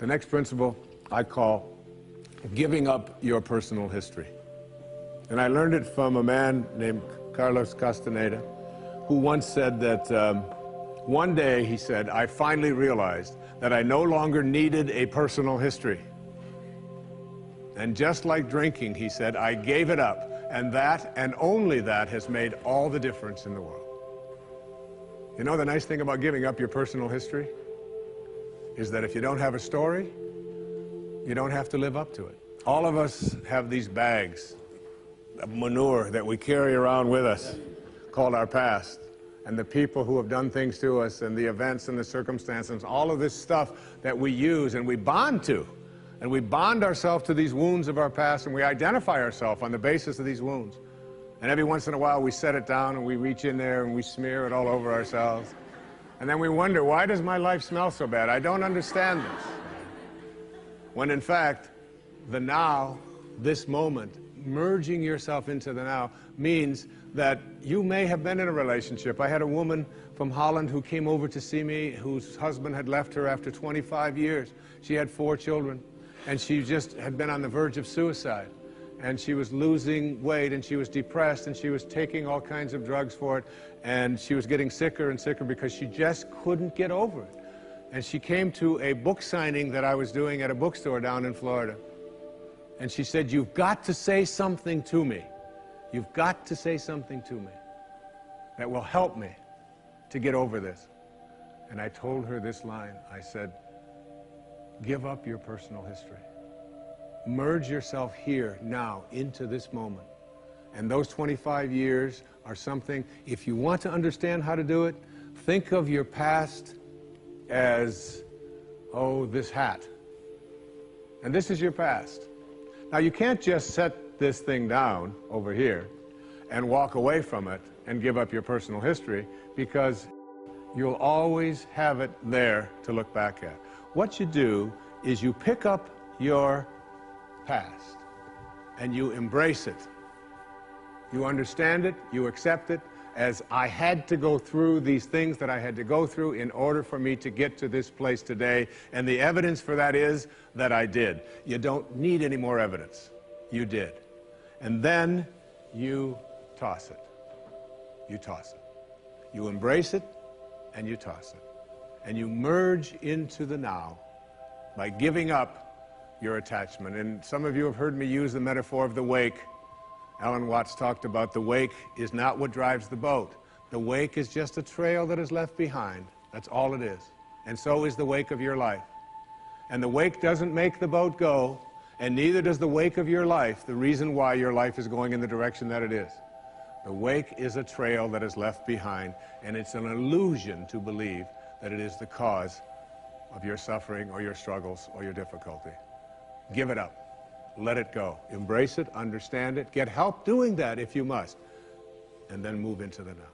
The next principle I call giving up your personal history. And I learned it from a man named Carlos Castaneda, who once said that one day, he said, I finally realized that I no longer needed a personal history. And just like drinking, he said, I gave it up. And that, and only that, has made all the difference in the world. You know, the nice thing about giving up your personal history is that if you don't have a story, you don't have to live up to it. All of us have these bags of manure that we carry around with us called our past, and the people who have done things to us, and the events and the circumstances, all of this stuff that we use and we bond to. And we bond ourselves to these wounds of our past, and we identify ourselves on the basis of these wounds. And every once in a while we set it down and we reach in there and we smear it all over ourselves. And then we wonder, why does my life smell so bad? I don't understand this. When in fact, the now, this moment, merging yourself into the now, means that you may have been in a relationship. I had a woman from Holland who came over to see me, whose husband had left her after 25 years. She had 4 children, and she just had been on the verge of suicide. And she was losing weight, and she was depressed, and she was taking all kinds of drugs for it, and she was getting sicker and sicker because she just couldn't get over it. And she came to a book signing that I was doing at a bookstore down in Florida. And she said, you've got to say something to me. You've got to say something to me that will help me to get over this. And I told her this line. I said, give up your personal history. Merge yourself here, now, into this moment. And those 25 years are something, if you want to understand how to do it, think of your past as, oh, this hat. And this is your past. Now, you can't just set this thing down over here and walk away from it and give up your personal history, because you'll always have it there to look back at. What you do is you pick up your past and you embrace it. You understand it, you accept it as, I had to go through these things that I had to go through in order for me to get to this place today, and the evidence for that is that I did. You don't need any more evidence. You did. And then you toss it. You toss it. You embrace it and you toss it. And you merge into the now by giving up your attachment. And some of you have heard me use the metaphor of the wake. Alan Watts talked about the wake is not what drives the boat. The wake is just a trail that is left behind. That's all it is. And so is the wake of your life. And the wake doesn't make the boat go, and neither does the wake of your life, the reason why your life is going in the direction that it is. The wake is a trail that is left behind, and it's an illusion to believe that it is the cause of your suffering or your struggles or your difficulty. Give it up. Let it go. Embrace it, understand it, get help doing that if you must, and then move into the now.